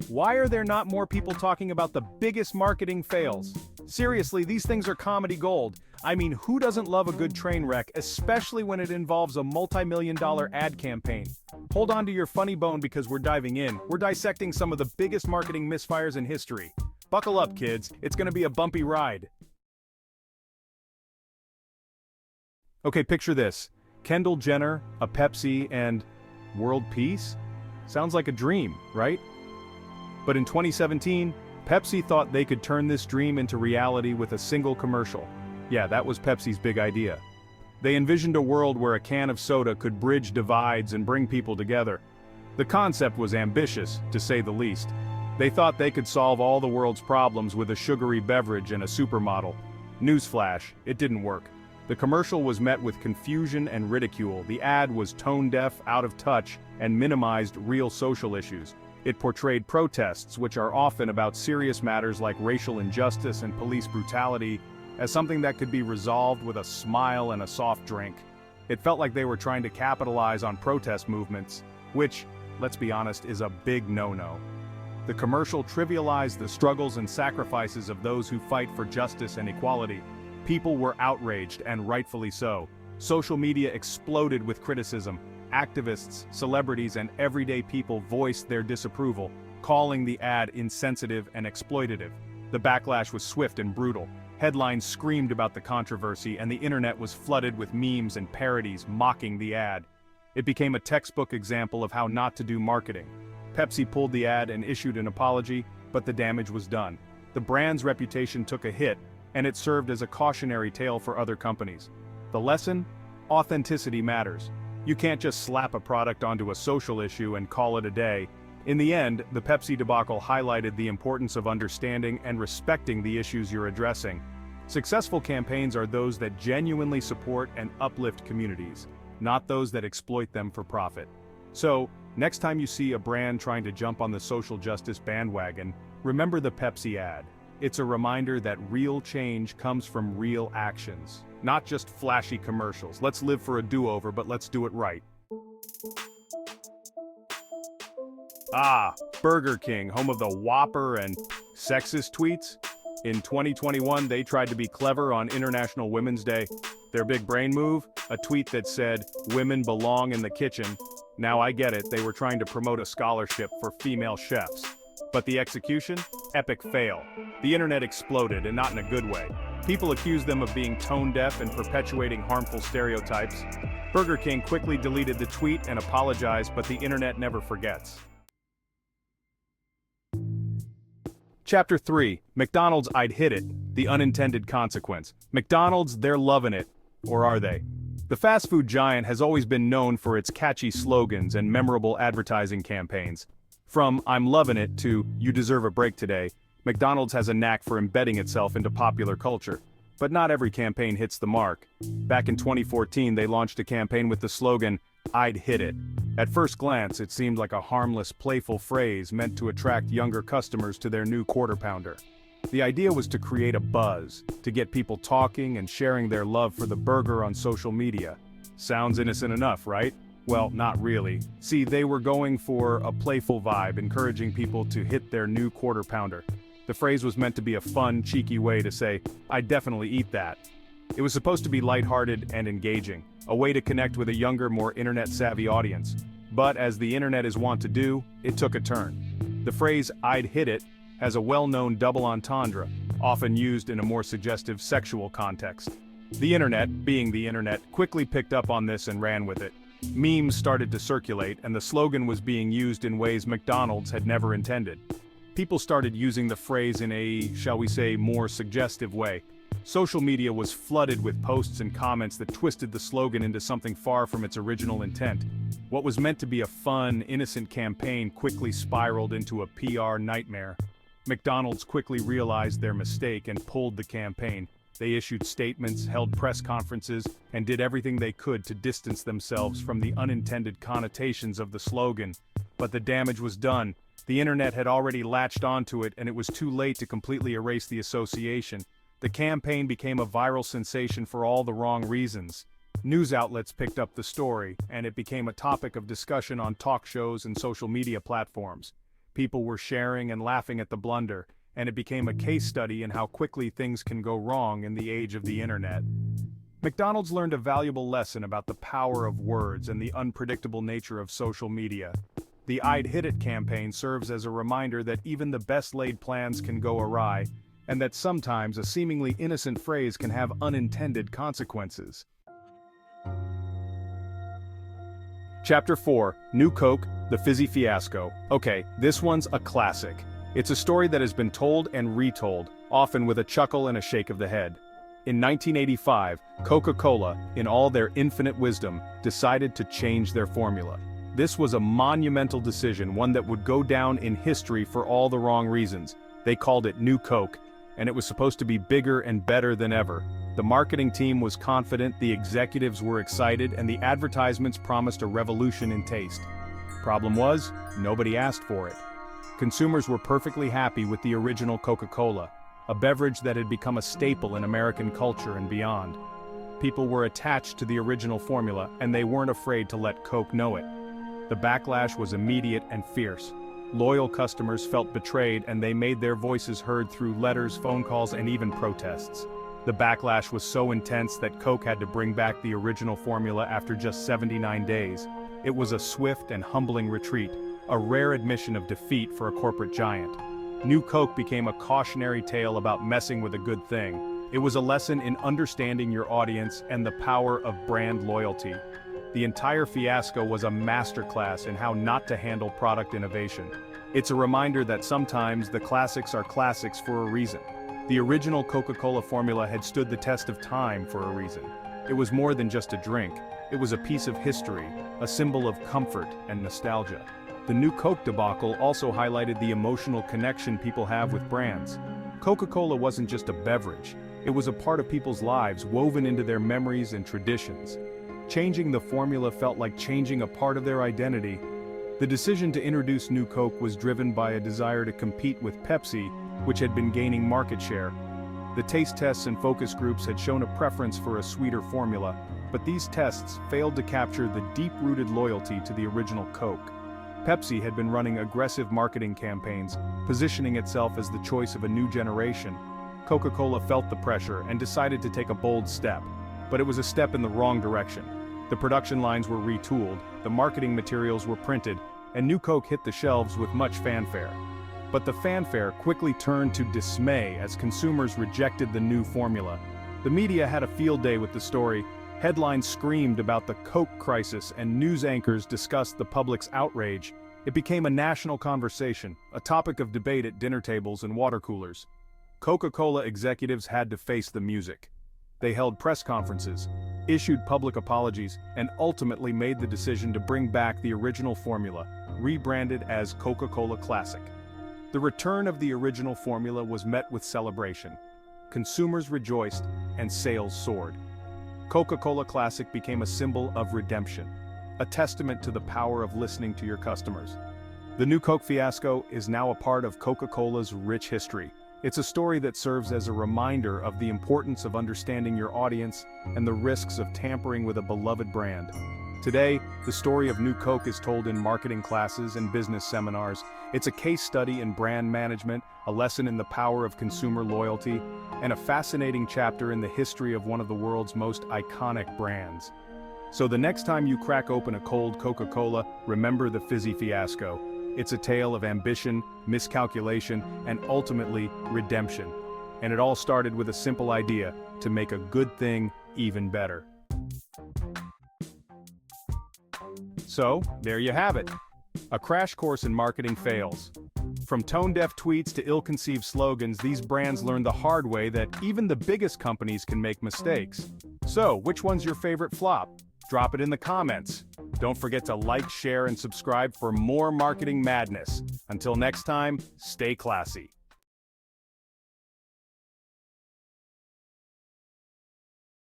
Why are there not more people talking about the biggest marketing fails? Seriously, these things are comedy gold. I mean, who doesn't love a good train wreck, especially when it involves a multi-million-dollar ad campaign? Hold on to your funny bone because we're diving in. We're dissecting some of the biggest marketing misfires in history. Buckle up, kids. It's gonna be a bumpy ride. Okay, picture this. Kendall Jenner, a Pepsi, and world peace? Sounds like a dream, right? But in 2017, Pepsi thought they could turn this dream into reality with a single commercial. Yeah, that was Pepsi's big idea. They envisioned a world where a can of soda could bridge divides and bring people together. The concept was ambitious, to say the least. They thought they could solve all the world's problems with a sugary beverage and a supermodel. Newsflash, it didn't work. The commercial was met with confusion and ridicule. The ad was tone-deaf, out of touch, and minimized real social issues. It portrayed protests, which are often about serious matters like racial injustice and police brutality, as something that could be resolved with a smile and a soft drink. It felt like they were trying to capitalize on protest movements, which, let's be honest, is a big no-no. The commercial trivialized the struggles and sacrifices of those who fight for justice and equality. People were outraged, and rightfully so. Social media exploded with criticism. Activists, celebrities, and everyday people voiced their disapproval, calling the ad insensitive and exploitative. The backlash was swift and brutal. Headlines screamed about the controversy, and the internet was flooded with memes and parodies mocking the ad. It became a textbook example of how not to do marketing. Pepsi pulled the ad and issued an apology, but the damage was done. The brand's reputation took a hit, and it served as a cautionary tale for other companies. The lesson? Authenticity matters. You can't just slap a product onto a social issue and call it a day. In the end, the Pepsi debacle highlighted the importance of understanding and respecting the issues you're addressing. Successful campaigns are those that genuinely support and uplift communities, not those that exploit them for profit. So, next time you see a brand trying to jump on the social justice bandwagon, remember the Pepsi ad. It's a reminder that real change comes from real actions, not just flashy commercials. Let's live for a do-over, but let's do it right. Burger King, home of the Whopper and sexist tweets. In 2021, they tried to be clever on International Women's Day. Their big brain move? A tweet that said, "Women belong in the kitchen." Now I get it, they were trying to promote a scholarship for female chefs. But the execution? Epic fail. The internet exploded, and not in a good way. People accused them of being tone-deaf and perpetuating harmful stereotypes. Burger King quickly deleted the tweet and apologized, but the internet never forgets. Chapter 3. McDonald's, I'd hit it. The unintended consequence. McDonald's, they're loving it. Or are they? The fast food giant has always been known for its catchy slogans and memorable advertising campaigns. From "I'm loving it" to "You deserve a break today," McDonald's has a knack for embedding itself into popular culture. But not every campaign hits the mark. Back in 2014, they launched a campaign with the slogan, "I'd hit it." At first glance, it seemed like a harmless, playful phrase meant to attract younger customers to their new Quarter Pounder. The idea was to create a buzz, to get people talking and sharing their love for the burger on social media. Sounds innocent enough, right? Well, not really. See, they were going for a playful vibe, encouraging people to hit their new Quarter Pounder. The phrase was meant to be a fun, cheeky way to say, "I'd definitely eat that." It was supposed to be lighthearted and engaging, a way to connect with a younger, more internet-savvy audience. But as the internet is wont to do, it took a turn. The phrase, "I'd hit it," has a well-known double entendre, often used in a more suggestive sexual context. The internet, being the internet, quickly picked up on this and ran with it. Memes started to circulate, and the slogan was being used in ways McDonald's had never intended. People started using the phrase in a, shall we say, more suggestive way. Social media was flooded with posts and comments that twisted the slogan into something far from its original intent. What was meant to be a fun, innocent campaign quickly spiraled into a PR nightmare. McDonald's quickly realized their mistake and pulled the campaign. They issued statements, held press conferences, and did everything they could to distance themselves from the unintended connotations of the slogan. But the damage was done. The internet had already latched onto it, and it was too late to completely erase the association. The campaign became a viral sensation for all the wrong reasons. News outlets picked up the story, and it became a topic of discussion on talk shows and social media platforms. People were sharing and laughing at the blunder, and it became a case study in how quickly things can go wrong in the age of the internet. McDonald's learned a valuable lesson about the power of words and the unpredictable nature of social media. The THIKIT campaign serves as a reminder that even the best-laid plans can go awry, and that sometimes a seemingly innocent phrase can have unintended consequences. Chapter 4, New Coke, the Fizzy Fiasco. Okay, this one's a classic. It's a story that has been told and retold, often with a chuckle and a shake of the head. In 1985, Coca-Cola, in all their infinite wisdom, decided to change their formula. This was a monumental decision, one that would go down in history for all the wrong reasons. They called it New Coke, and it was supposed to be bigger and better than ever. The marketing team was confident, the executives were excited, and the advertisements promised a revolution in taste. Problem was, nobody asked for it. Consumers were perfectly happy with the original Coca-Cola, a beverage that had become a staple in American culture and beyond. People were attached to the original formula, and they weren't afraid to let Coke know it. The backlash was immediate and fierce. Loyal customers felt betrayed, and they made their voices heard through letters, phone calls, and even protests. The backlash was so intense that Coke had to bring back the original formula after just 79 days. It was a swift and humbling retreat, a rare admission of defeat for a corporate giant. New Coke became a cautionary tale about messing with a good thing. It was a lesson in understanding your audience and the power of brand loyalty. The entire fiasco was a masterclass in how not to handle product innovation. It's a reminder that sometimes the classics are classics for a reason. The original Coca-Cola formula had stood the test of time for a reason. It was more than just a drink. It was a piece of history, a symbol of comfort and nostalgia. The New Coke debacle also highlighted the emotional connection people have with brands. Coca-Cola wasn't just a beverage. It was a part of people's lives, woven into their memories and traditions. Changing the formula felt like changing a part of their identity. The decision to introduce New Coke was driven by a desire to compete with Pepsi, which had been gaining market share. The taste tests and focus groups had shown a preference for a sweeter formula, but these tests failed to capture the deep-rooted loyalty to the original Coke. Pepsi had been running aggressive marketing campaigns, positioning itself as the choice of a new generation. Coca-Cola felt the pressure and decided to take a bold step, but it was a step in the wrong direction. The production lines were retooled, the marketing materials were printed, and New Coke hit the shelves with much fanfare. But the fanfare quickly turned to dismay as consumers rejected the new formula. The media had a field day with the story. Headlines screamed about the Coke crisis, and news anchors discussed the public's outrage. It became a national conversation, a topic of debate at dinner tables and water coolers. Coca-Cola executives had to face the music. They held press conferences, issued public apologies, and ultimately made the decision to bring back the original formula, rebranded as Coca-Cola Classic. The return of the original formula was met with celebration. Consumers rejoiced, and sales soared. Coca-Cola Classic became a symbol of redemption, a testament to the power of listening to your customers. The New Coke fiasco is now a part of Coca-Cola's rich history. It's a story that serves as a reminder of the importance of understanding your audience and the risks of tampering with a beloved brand. Today, the story of New Coke is told in marketing classes and business seminars. It's a case study in brand management, a lesson in the power of consumer loyalty, and a fascinating chapter in the history of one of the world's most iconic brands. So the next time you crack open a cold Coca-Cola, remember the Fizzy Fiasco. It's a tale of ambition, miscalculation, and ultimately, redemption. And it all started with a simple idea: to make a good thing even better. So, there you have it. A crash course in marketing fails. From tone-deaf tweets to ill-conceived slogans, these brands learned the hard way that even the biggest companies can make mistakes. So, which one's your favorite flop? Drop it in the comments. Don't forget to like, share, and subscribe for more marketing madness. Until next time, stay classy.